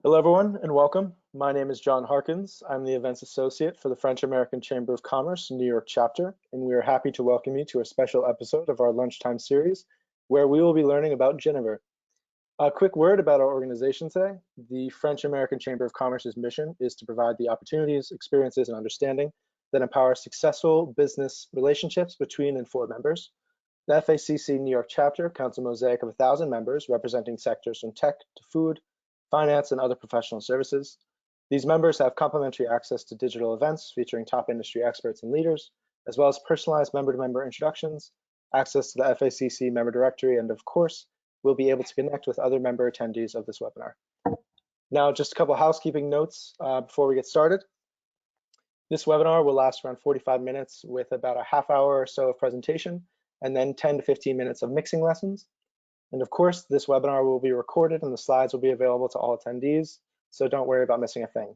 Hello, everyone, and welcome. My name is John Harkins. I'm the Events Associate for the French American Chamber of Commerce New York chapter, and we are happy to welcome you to a special episode of our lunchtime series, where we will be learning about Genever. A quick word about our organization today. The French American Chamber of Commerce's mission is to provide the opportunities, experiences, and understanding that empower successful business relationships between and for members. The FACC New York chapter counts a mosaic of 1,000 members representing sectors from tech to food, finance, and other professional services. These members have complimentary access to digital events featuring top industry experts and leaders, as well as personalized member-to-member introductions, access to the FACC member directory, and of course, we'll be able to connect with other member attendees of this webinar. Now, just a couple of housekeeping notes before we get started. This webinar will last around 45 minutes with about a half hour or so of presentation, and then 10 to 15 minutes of mixing lessons. And of course, this webinar will be recorded and the slides will be available to all attendees, so don't worry about missing a thing.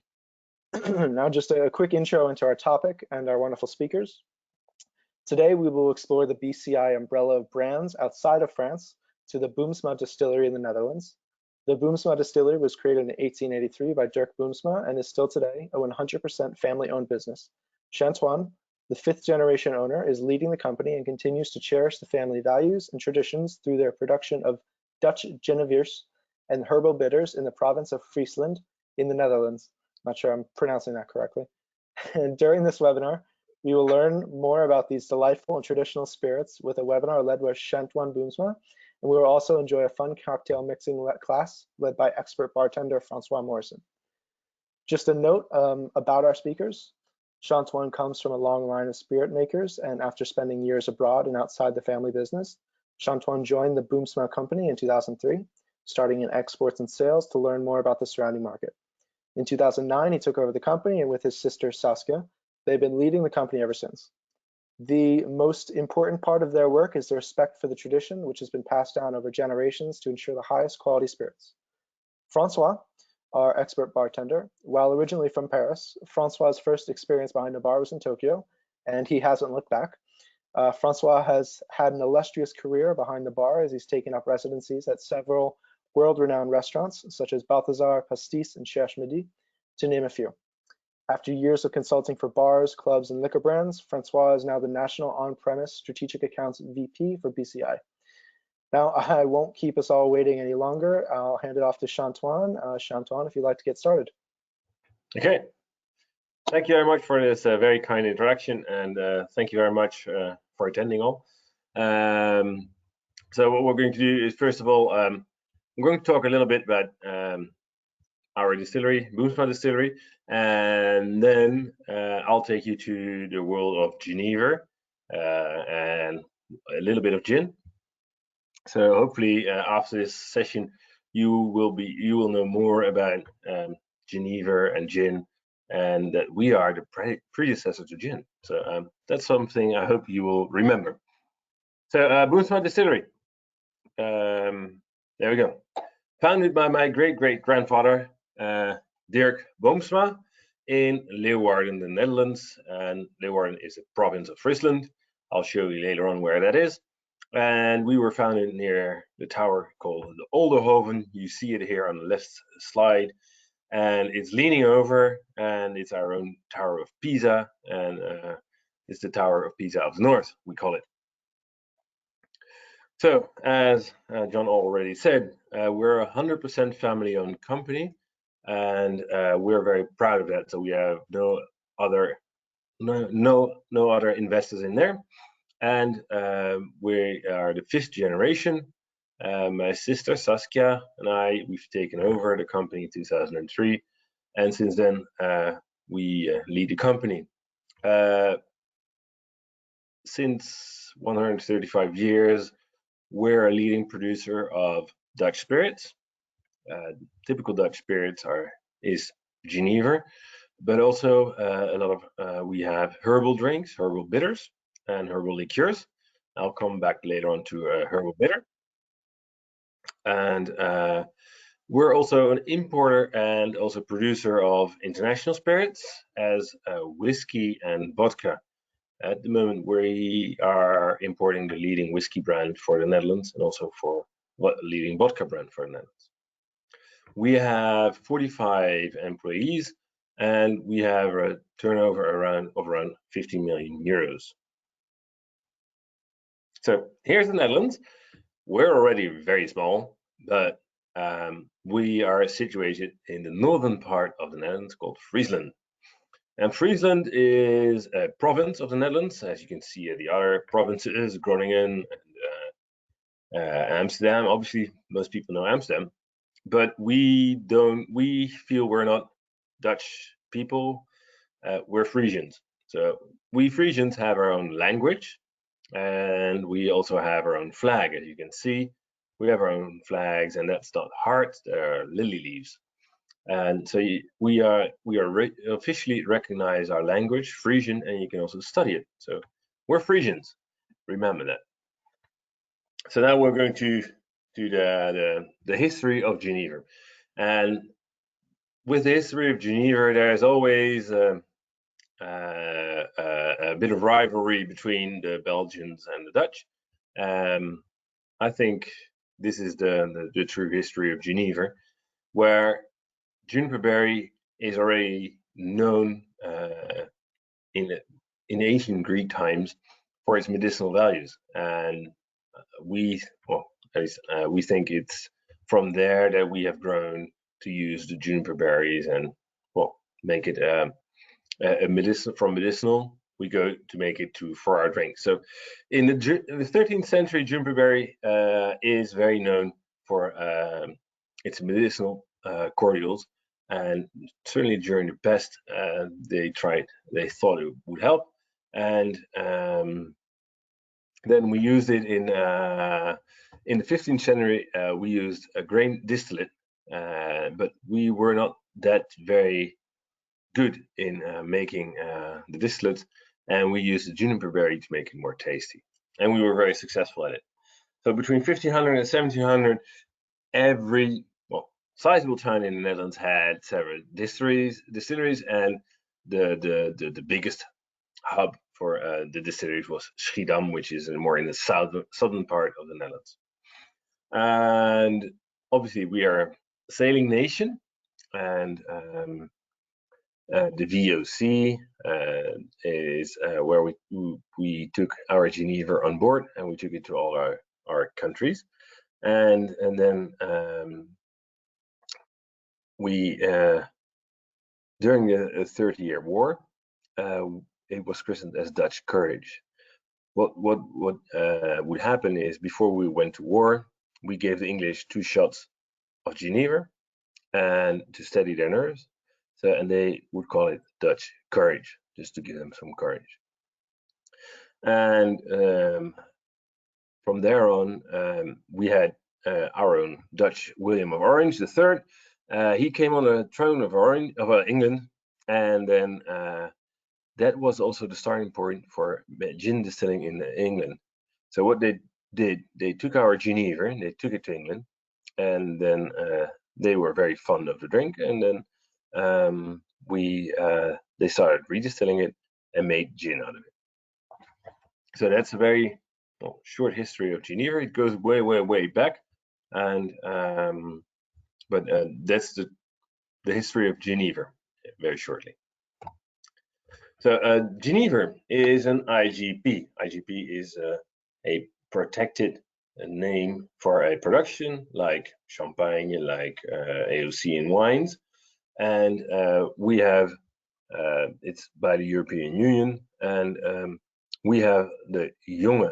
Now, just a quick intro into our topic and our wonderful speakers. Today, we will explore the BCI umbrella of brands outside of France to the Boomsma Distillery in the Netherlands. The Boomsma Distillery was created in 1883 by Dirk Boomsma and is still today a 100% family-owned business. Chantoine, the fifth generation owner, is leading the company and continues to cherish the family values and traditions through their production of Dutch Genevers and Herbal Bitters in the province of Friesland in the Netherlands. Not sure I'm pronouncing that correctly. And during this webinar, we will learn more about these delightful and traditional spirits with a webinar led by Chantoine Boomsma, and we will also enjoy a fun cocktail mixing class led by expert bartender Francois Morisson. Just a note about our speakers. Chantoine comes from a long line of spirit makers, and after spending years abroad and outside the family business, Chantoine joined the Boomsma company in 2003, starting in exports and sales to learn more about the surrounding market. In 2009, he took over the company, and with his sister Saskia, they've been leading the company ever since. The most important part of their work is the respect for the tradition, which has been passed down over generations to ensure the highest quality spirits. Francois, our expert bartender, while originally from Paris, Francois' first experience behind the bar was in Tokyo, and he hasn't looked back. Francois has had an illustrious career behind the bar as he's taken up residencies at several world-renowned restaurants, such as Balthazar, Pastis, and Cherche Midi, to name a few. After years of consulting for bars, clubs, and liquor brands, Francois is now the National On-Premise Strategic Accounts VP for BCI. Now, I won't keep us all waiting any longer. I'll hand it off to Chantoine. Chantoine, if you'd like to get started. Okay. Thank you very much for this very kind introduction, and thank you very much for attending all. So what we're going to do is, first of all, I'm going to talk a little bit about our distillery, Boomsma Distillery, and then I'll take you to the world of Geneva and a little bit of gin. So hopefully after this session, you will know more about Geneva and gin, and that we are the predecessor to gin. So that's something I hope you will remember. So Boomsma Distillery, there we go. Founded by my great-great-grandfather, Dirk Boomsma, in Leeuwarden, the Netherlands, and Leeuwarden is a province of Friesland. I'll show you later on where that is. And we were founded near the tower called the Olderhoven. You see it here on the left slide, and it's leaning over, and it's our own Tower of Pisa, and it's the Tower of Pisa of the North, we call it. So, as John already said, we're a 100% family-owned company, and we're very proud of that. So we have no other investors in there. And we are the fifth generation. My sister Saskia and I, we've taken over the company in 2003, and since then we lead the company. Since 135 years, we're a leading producer of Dutch spirits. Typical Dutch spirits is Geneva, but also a lot of we have herbal drinks, herbal bitters, and herbal liqueurs. I'll come back later on to herbal bitter. And we're also an importer and also producer of international spirits as whiskey and vodka. At the moment, we are importing the leading whiskey brand for the Netherlands and also for leading vodka brand for the Netherlands. We have 45 employees, and we have a turnover of around 50 million euros. So here's the Netherlands. We're already very small, but we are situated in the northern part of the Netherlands called Friesland. And Friesland is a province of the Netherlands, as you can see at the other provinces, Groningen and Amsterdam. Obviously, most people know Amsterdam, but we feel we're not Dutch people. We're Frisians. So we Frisians have our own language, and we also have our own flag. As you can see, we have our own flags, and that's not hearts, they're lily leaves. And so we officially recognize our language, Frisian, and you can also study it. So we're Frisians, remember that. So now we're going to do the history of Geneva. And with the history of Geneva, there's always a bit of rivalry between the Belgians and the Dutch. I think this is the true history of Geneva, where juniper berry is already known in ancient Greek times for its medicinal values, and we think it's from there that we have grown to use the juniper berries and make it a medicinal. We go to make it for our drinks. So in the 13th century, juniper berry is very known for its medicinal cordials, and certainly during the pest they thought it would help, and then we used it in the 15th century. We used a grain distillate, but we were not that very good in making the distillate, and we used the juniper berry to make it more tasty, and we were very successful at it. So between 1500 and 1700, every sizable town in the Netherlands had several distilleries, and the biggest hub for the distilleries was Schiedam, which is more in the southern part of the Netherlands. And obviously we are a sailing nation, and the VOC is where we took our Geneva on board, and we took it to all our countries, and then we during the 30-year war, it was christened as Dutch courage. What would happen is, before we went to war, we gave the English 2 shots of Geneva and to steady their nerves. So, and they would call it Dutch courage, just to give them some courage. And from there on, we had our own Dutch William of Orange III. He came on the throne of England, and then that was also the starting point for gin distilling in England. So what they did, they took our Geneva and they took it to England, and then they were very fond of the drink, and then they started redistilling it and made gin out of it. So that's a very short history of Geneva. It goes way, way, way back, and but that's the history of Geneva, very shortly. So Geneva is an IGP. IGP is a protected name for a production like champagne, like AOC in wines, and we have it's by the European Union, and we have the Jonge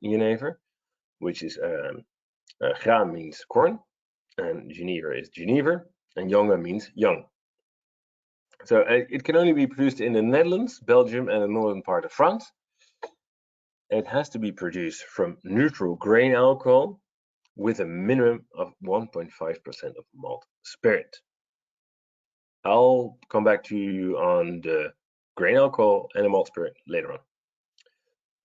Genever, which is graan means corn, and Geneva is Geneva, and Jonge means young. So it can only be produced in the Netherlands, Belgium, and the northern part of France. It has to be produced from neutral grain alcohol with a minimum of 1.5% of malt spirit. I'll come back to you on the grain alcohol and the malt spirit later on.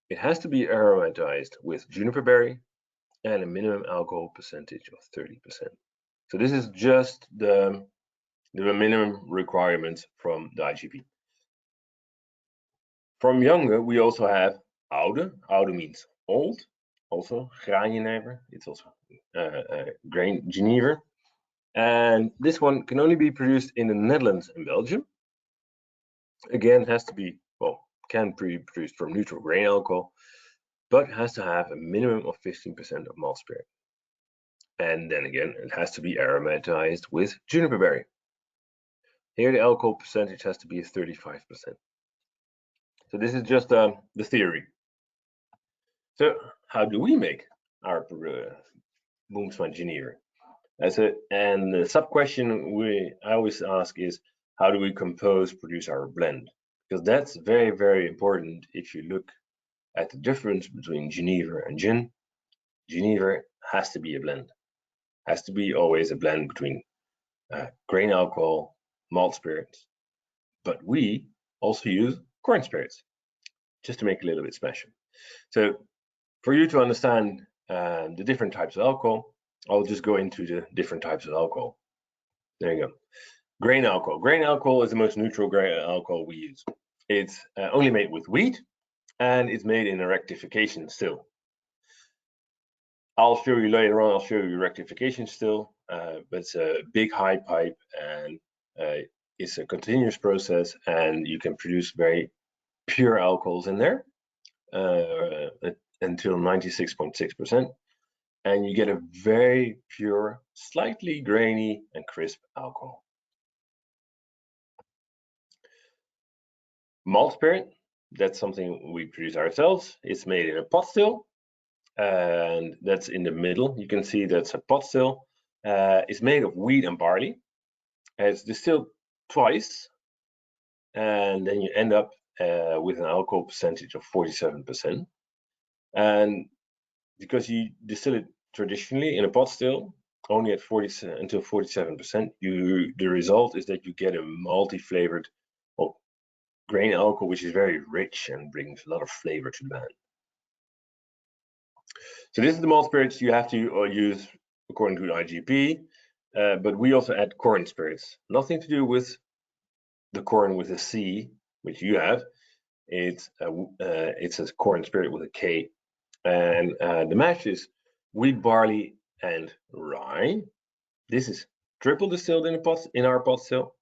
It has to be aromatized with juniper berry and a minimum alcohol percentage of 30%. So this is just the minimum requirements from the IGP. From Jonge, we also have oude. Oude means old, also graanjenever. It's also grain Geneva. And this one can only be produced in the Netherlands and Belgium. Again, has to be, well, can be produced from neutral grain alcohol, but has to have a minimum of 15% of malt spirit. And then again, it has to be aromatized with juniper berry. Here the alcohol percentage has to be 35%. So this is just the theory. So how do we make our Boomsma Genever? And the sub question I always ask is, how do we produce our blend? Because that's very, very important. If you look at the difference between Genever and gin, Genever has to be a blend. Has to be always a blend between grain alcohol, malt spirits, but we also use corn spirits just to make it a little bit special. So for you to understand the different types of alcohol, I'll just go into the different types of alcohol. There you go. Grain alcohol. Grain alcohol is the most neutral grain alcohol we use. It's only made with wheat, and it's made in a rectification still. I'll show you later on, I'll show you rectification still, but it's a big high pipe, and it's a continuous process, and you can produce very pure alcohols in there until 96.6%. And you get a very pure, slightly grainy and crisp alcohol. Malt spirit, that's something we produce ourselves. It's made in a pot still, and that's in the middle. You can see that's a pot still. It's made of wheat and barley. It's distilled twice, and then you end up with an alcohol percentage of 47%. And because you distill it traditionally in a pot still, only at 40 until 47%, the result is that you get a multi-flavored grain alcohol, which is very rich and brings a lot of flavor to the blend. So this is the malt spirits you have to use according to the IGP, but we also add corn spirits. Nothing to do with the corn with a C, which you have. It's a corn spirit with a K, and the mash is wheat, barley, and rye. This is triple distilled in our pot still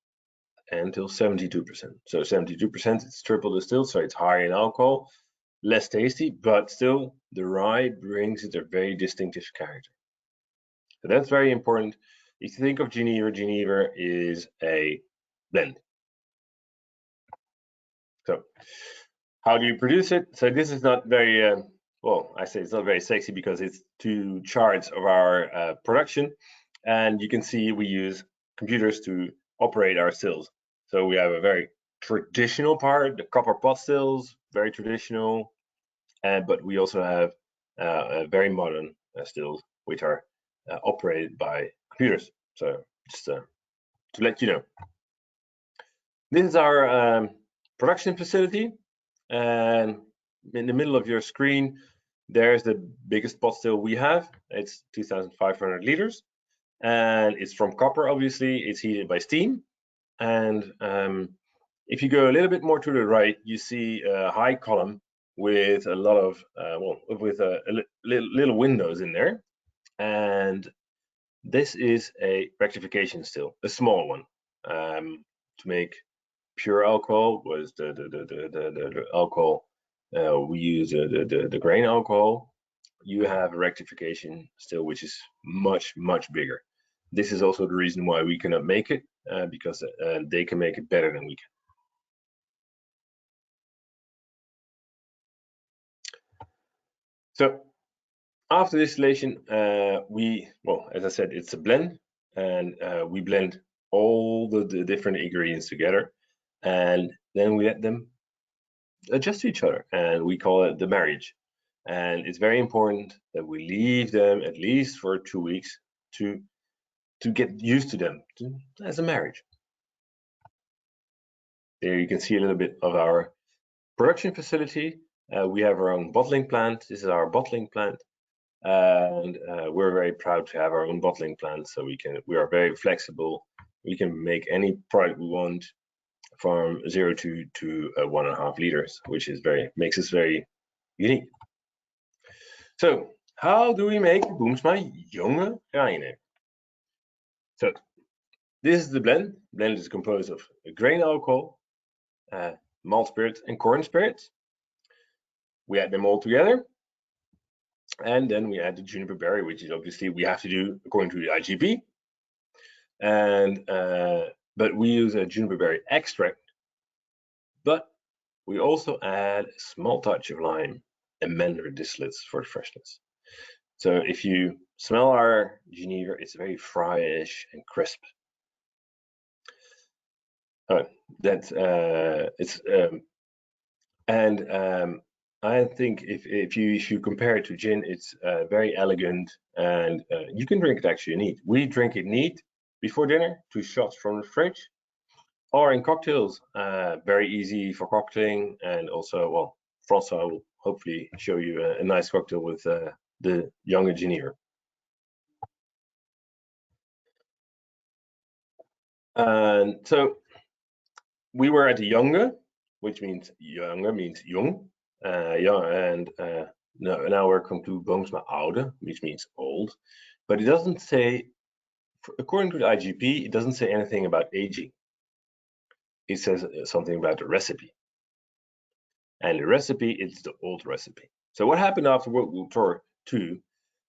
until 72%. So 72% it's triple distilled, so it's high in alcohol, less tasty, but still the rye brings it a very distinctive character. So that's very important. If you think of Genever, Genever is a blend. So how do you produce it? So this is not very well, I say it's not very sexy because it's 2 charts of our production, and you can see we use computers to operate our stills. So we have a very traditional part, the copper pot stills, very traditional, but we also have very modern stills, which are operated by computers. So just to let you know. This is our production facility, and in the middle of your screen, there's the biggest pot still we have. It's 2,500 liters, and it's from copper. Obviously, it's heated by steam. And if you go a little bit more to the right, you see a high column with a lot of little windows in there, and this is a rectification still, a small one, to make pure alcohol. Was the alcohol we use the grain alcohol. You have a rectification still, which is much bigger. This is also the reason why we cannot make it, because they can make it better than we can. So after distillation, as I said, it's a blend, and we blend all the different ingredients together, and then we let them adjust to each other, and we call it the marriage. And it's very important that we leave them at least for 2 weeks to get used to them as a marriage. There you can see a little bit of our production facility. We have our own bottling plant. This is our bottling plant, and we're very proud to have our own bottling plant. So we are very flexible. We can make any product we want from 0 to 1.5 liters, which is makes us very unique. So how do we make Boomsma Jonge Reine? So this is the blend. Blend is composed of grain alcohol, malt spirits, and corn spirits. We add them all together, and then we add the juniper berry, which is obviously we have to do according to the IGP. And but we use a juniper berry extract, but we also add a small touch of lime and mandarin distillates for the freshness. So if you smell our Genever, it's very fryish and crisp. I think if you compare it to gin, it's very elegant, and you can drink it actually neat. We drink it neat before dinner, 2 shots from the fridge, or in cocktails. Very easy for cocktailing, and also, well, Francois will hopefully show you a nice cocktail with the Jonge Genever. And so we were at the Jonge, which means Jonge means young. Now we're come to Boomsma Oude, which means old, but it doesn't say, according to the IGP, it doesn't say anything about aging. It says something about the recipe, and the recipe is the old recipe. So what happened after World War II?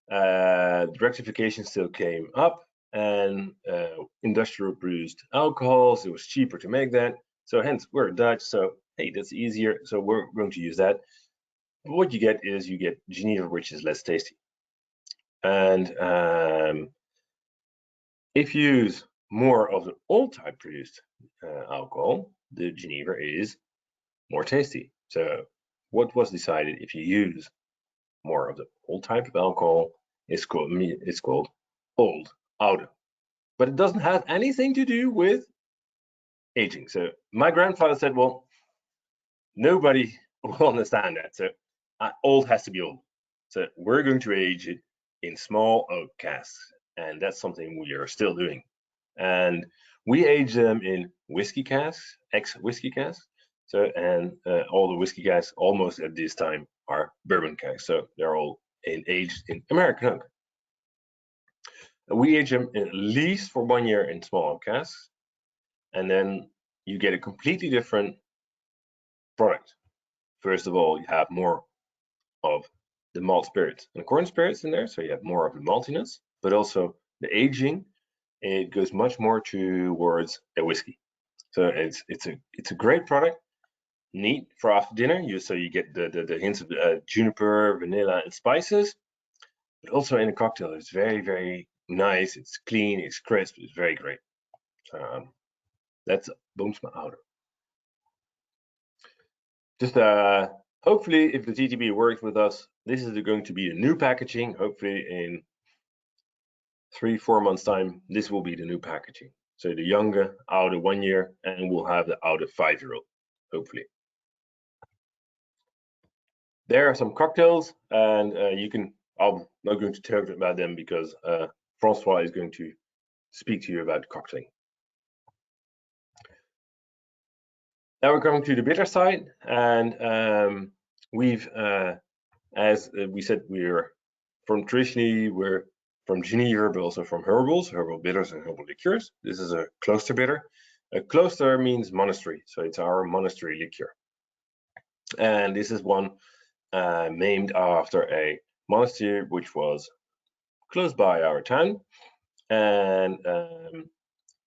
The rectification still came up, and industrial produced alcohols. It was cheaper to make that, so hence we're Dutch. So hey, that's easier. So we're going to use that. But what you get is you get Genever, which is less tasty. And if you use more of the old type produced alcohol, the Genever is more tasty. So what was decided, if you use more of the old type of alcohol, it's called old oude. But it doesn't have anything to do with aging. So my grandfather said, well, nobody will understand that. So old has to be old. So we're going to age it in small oak casks, and that's something we are still doing. And we age them in whiskey casks, ex-whiskey casks. So, and all the whiskey casks almost at this time are bourbon casks. So they're all aged in American oak. We age them at least for 1 year in small oak casks, and then you get a completely different product. First of all, you have more of the malt spirits and corn spirits in there, so you have more of the maltiness, but also the aging, it goes much more towards a whiskey. So it's a great product, neat for after dinner. So you get the hints of juniper, vanilla, and spices, but also in a cocktail, it's very, very nice. It's clean, it's crisp, it's very great. That's Boomsma Oude. Just hopefully, if the TTB works with us, this is going to be a new packaging. Hopefully, in 3-4 months' time, this will be the new packaging. So the Jonge Oude 1 year, and we'll have the Oude 5-year-old, hopefully. There are some cocktails, and I'm not going to talk about them because Francois is going to speak to you about cocktail. Now we're coming to the bitter side, and we've, as we said, we're traditionally from Geneva, but also from herbal bitters and herbal liqueurs. This is a cloister bitter. A cloister means monastery, so it's our monastery liqueur. And this is one named after a monastery which was close by our town, and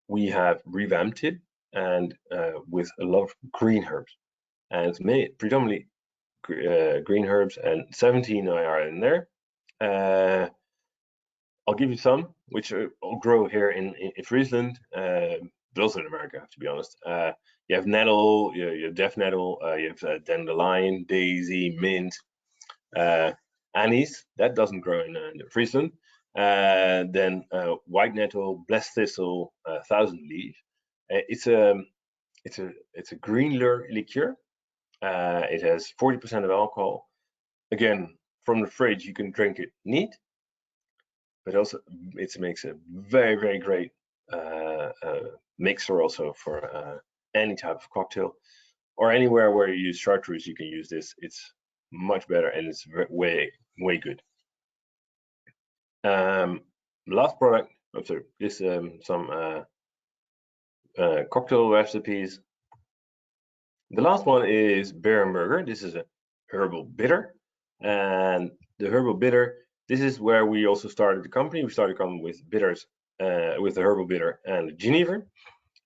we have revamped it, and with a lot of green herbs, and it's made predominantly green herbs, and 17 are in there. I'll give you some which will grow here in Friesland, but also in America, to be honest. You have nettle, you have deaf nettle, you have dandelion, daisy, mint, anise. That doesn't grow in Friesland. Then white nettle, blessed thistle, thousand leaf. It's a green liqueur. It has 40% of alcohol. Again, from the fridge, you can drink it neat, but also it makes a very, very great mixer also for any type of cocktail, or anywhere where you use chartreuse, you can use this. It's much better, and it's way good. Last product I'm sorry, this some cocktail recipes. The last one is Berenburger. This is a herbal bitter, and the herbal bitter. This is where we also started the company. We started coming with bitters, with the herbal bitter and Genever,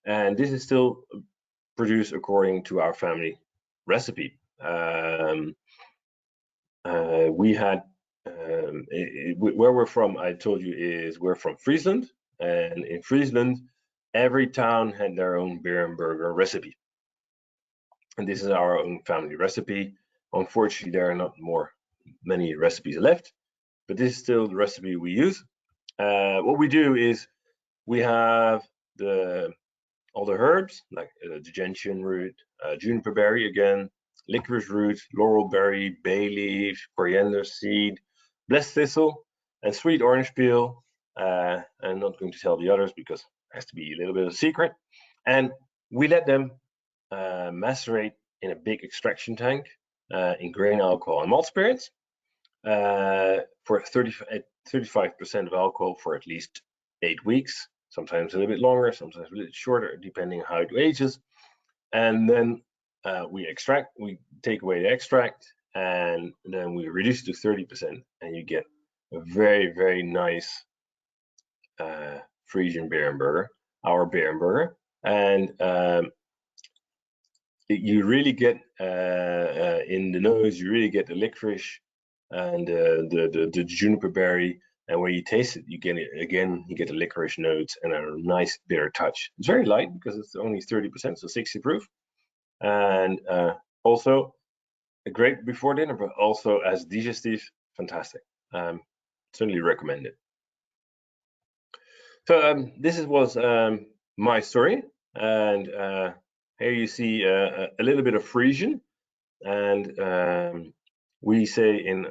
and this is still produced according to our family recipe. We had where we're from. I told you is we're from Friesland, and in Friesland, every town had their own Berenburger recipe. And this is our own family recipe. Unfortunately, there are not many recipes left, but this is still the recipe we use. What we do is we have all the herbs like the gentian root, juniper berry again, licorice root, laurel berry, bay leaf, coriander seed, blessed thistle, and sweet orange peel. I'm not going to tell the others because it has to be a little bit of a secret. And we let them macerate in a big extraction tank in grain alcohol and malt spirits for 35% of alcohol for at least 8 weeks, sometimes a little bit longer, sometimes a little shorter, depending on how it ages. And then we take away the extract, and then we reduce it to 30%, and you get a very, very nice Frisian Berenburger, our Berenburger. And you really get in the nose, you really get the licorice and the juniper berry, and when you taste it, you get the licorice notes and a nice bitter touch. It's very light because it's only 30%, so 60 proof, and also a great before dinner, but also as digestive, fantastic. Certainly recommend it. So this was my story, and here you see a little bit of Frisian, and we say in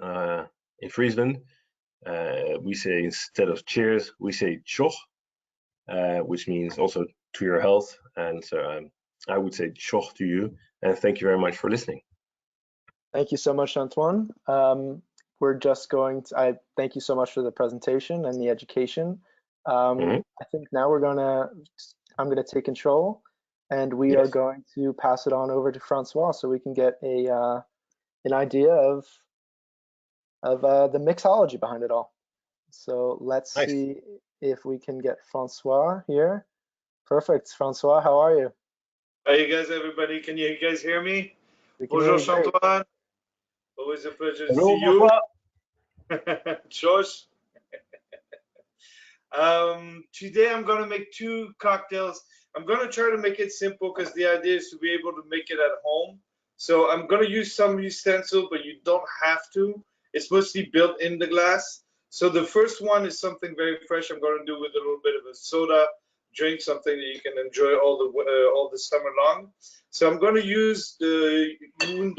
Friesland, we say instead of cheers, we say tjoch, which means also to your health. And so I would say tjoch to you, and thank you very much for listening. Thank you so much, Chantoine. We're just going to, I thank you so much for the presentation and the education. I think now I'm gonna take control, and we are going to pass it on over to Francois so we can get an idea of the mixology behind it all. So let's see if we can get Francois here. Perfect. Francois, how are you? Hi, you guys, everybody. Can you guys hear me? Bonjour, Chantoine. Always a pleasure to see you. Josh. Today I'm going to make 2 cocktails. I'm going to try to make it simple because the idea is to be able to make it at home. So I'm going to use some utensil, but you don't have to. It's mostly built in the glass. So the first one is something very fresh. I'm going to do with a little bit of a soda drink, something that you can enjoy all the summer long. So I'm going to use the Junge,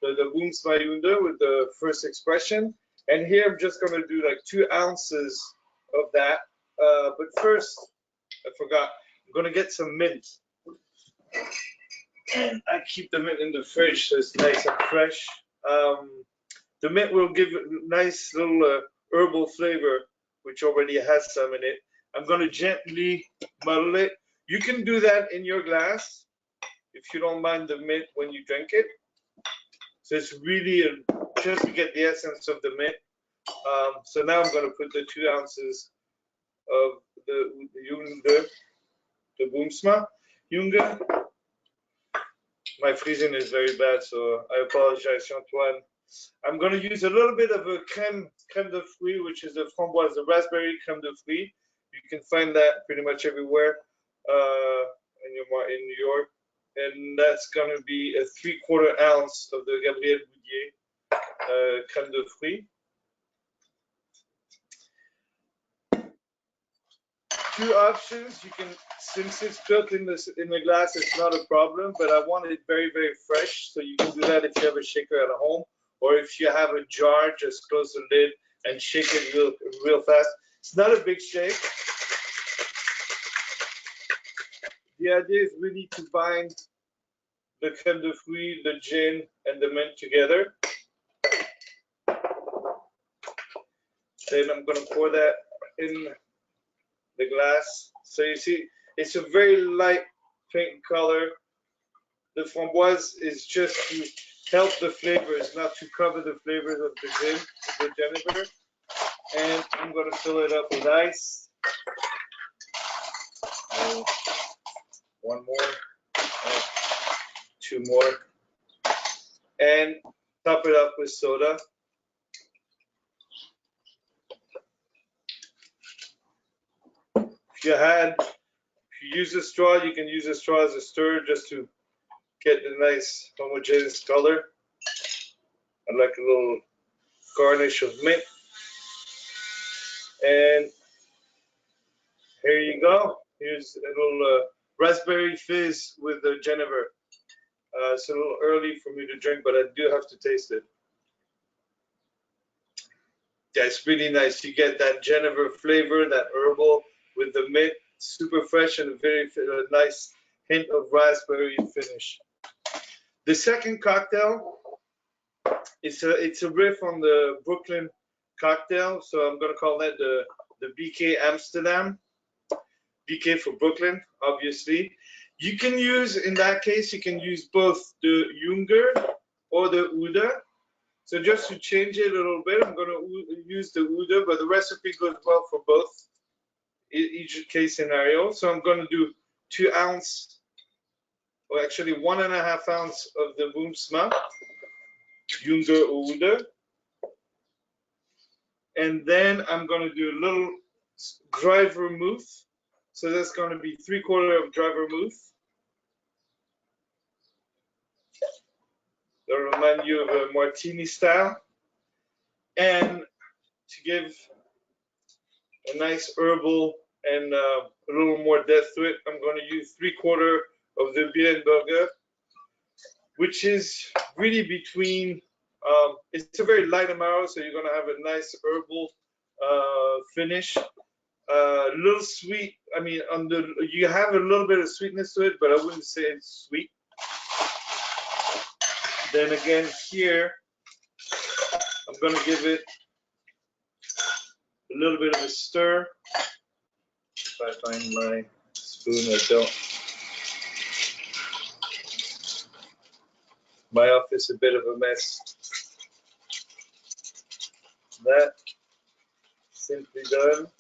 the Boomsma Junge with the first expression. And here I'm just going to do like 2 ounces of that. But first, I forgot, I'm going to get some mint. And I keep the mint in the fridge so it's nice and fresh. The mint will give a nice little herbal flavor, which already has some in it. I'm going to gently muddle it. You can do that in your glass if you don't mind the mint when you drink it. So it's really just to get the essence of the mint. So now I'm going to put the 2 ounces of the Junge, the Boomsma Junge. My Frisian is very bad, so I apologize, Chantoine. I'm going to use a little bit of a crème de fruits, which is a framboise, the raspberry crème de fruits. You can find that pretty much everywhere in New York. And that's going to be a 3/4 ounce of the Gabriel Boudier crème de fruits. 2 options. You can, since it's built in the glass, it's not a problem. But I want it very, very fresh. So you can do that if you have a shaker at home, or if you have a jar, just close the lid and shake it real fast. It's not a big shake. The idea is really to bind the crème de fruits, the gin, and the mint together. Then I'm going to pour that in the glass. So you see, it's a very light pink color. The framboise is just to help the flavors, not to cover the flavors of the gin, the Genever. And I'm going to fill it up with ice. And one more, and two more, and top it up with soda. If you use a straw, you can use a straw as a stirrer just to get the nice homogeneous color. I like a little garnish of mint. And here you go. Here's a little raspberry fizz with the Genever. It's a little early for me to drink, but I do have to taste it. Yeah, it's really nice. You get that Genever flavor, that herbal with the mint, super fresh and a very nice hint of raspberry finish. The second cocktail, it's a riff on the Brooklyn cocktail, so I'm gonna call that the BK Amsterdam. BK for Brooklyn, obviously. You can use, in that case, you can use both the Junge or the Oude. So just to change it a little bit, I'm going to use the Oude, but the recipe goes well for both, each case scenario. So I'm going to do 2 ounce, or actually 1.5 ounce of the Boomsma, Junge or Oude. And then I'm going to do a little dry vermouth. So that's going to be 3/4 of dry vermouth. That'll remind you of a martini style. And to give a nice herbal and a little more depth to it, I'm going to use 3/4 of the Birenburger, which is really between, it's a very light Amaro, so you're going to have a nice herbal finish. A little sweet. I mean, you have a little bit of sweetness to it, but I wouldn't say it's sweet. Then again, here I'm gonna give it a little bit of a stir. If I find my spoon, I don't. My office a bit of a mess. That simply done.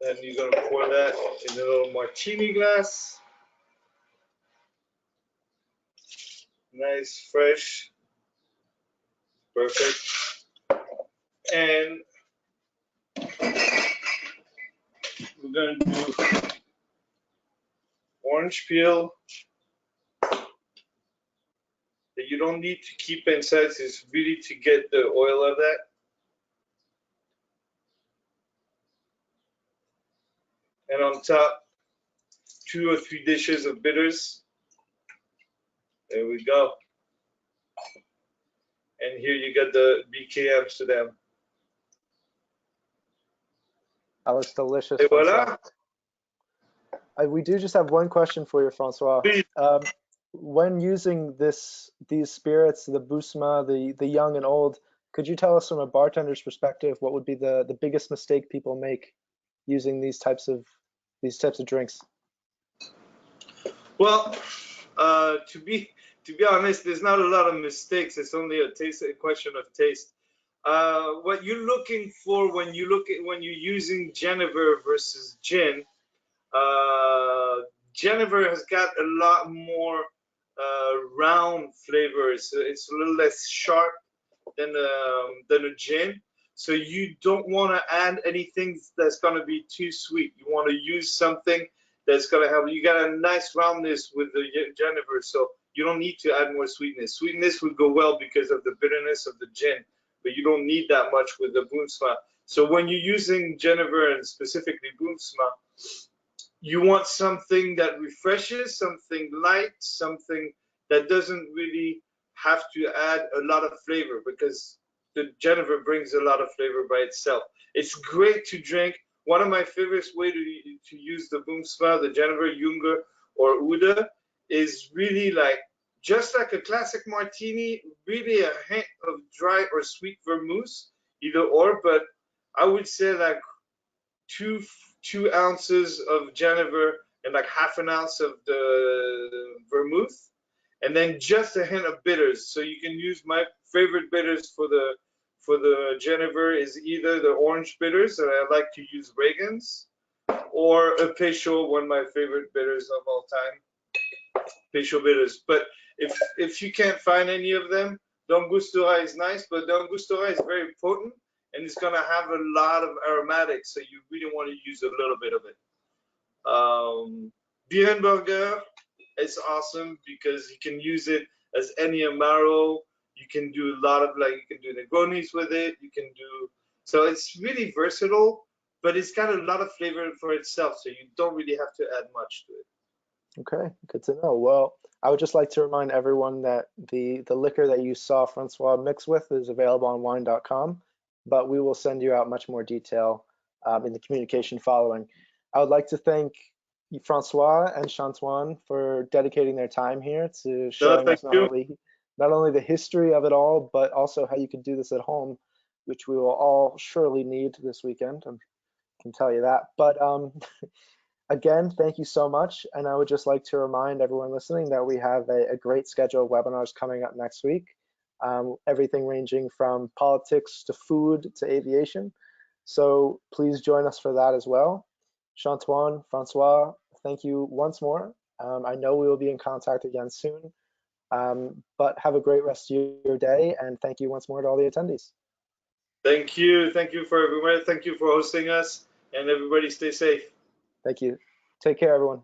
Then you're going to pour that in a little martini glass. Nice, fresh, perfect. And we're going to do orange peel that you don't need to keep inside. It's really to get the oil of that. And on top, 2 or 3 dishes of bitters. There we go. And here you got the BK Amsterdam. That looks delicious. Et voilà. We do just have one question for you, Francois. Please. When using these spirits, the Boomsma, the young and old, could you tell us from a bartender's perspective what would be the biggest mistake people make using these types of drinks? Well, to be honest, there's not a lot of mistakes. It's only a question of taste. What you're looking for when you're using Genever versus gin, Genever has got a lot more round flavors. It's a little less sharp than a gin. So you don't want to add anything that's going to be too sweet. You want to use something that's going to have, you got a nice roundness with the Genever, so you don't need to add more sweetness. Sweetness would go well because of the bitterness of the gin, but you don't need that much with the Boomsma. So when you're using Genever and specifically Boomsma, you want something that refreshes, something light, something that doesn't really have to add a lot of flavor, because the Genever brings a lot of flavor by itself. It's great to drink. One of my favorite ways to use the Boomsma, the Genever, Junge, or Oude, is really just like a classic martini, really a hint of dry or sweet vermouth, either or, but I would say like two ounces of Genever and like half an ounce of the vermouth, and then just a hint of bitters. So you can use my favorite bitters for the Genever is either the orange bitters, and I like to use Reagan's, or a Peychaud, one of my favorite bitters of all time, Peychaud bitters. But if you can't find any of them, D'Angostura is nice, but D'Angostura is very potent, and it's gonna have a lot of aromatics, so you really want to use a little bit of it. Birnberger is awesome because you can use it as any Amaro. You can do a lot of you can do Negronis with it. You can do, so it's really versatile, but it's got a lot of flavor for itself, so you don't really have to add much to it. Okay, good to know. Well, I would just like to remind everyone that the liquor that you saw Francois mix with is available on wine.com, but we will send you out much more detail in the communication following. I would like to thank Francois and Chantoine for dedicating their time here to showing us not only the history of it all, but also how you can do this at home, which we will all surely need this weekend. I can tell you that. But again, thank you so much. And I would just like to remind everyone listening that we have a great schedule of webinars coming up next week. Everything ranging from politics to food to aviation. So please join us for that as well. Chantoine, Francois, thank you once more. I know we will be in contact again soon, but have a great rest of your day, and thank you once more to all the attendees. Thank you for everyone. Thank you for hosting us, and everybody stay safe. Thank you. Take care, everyone.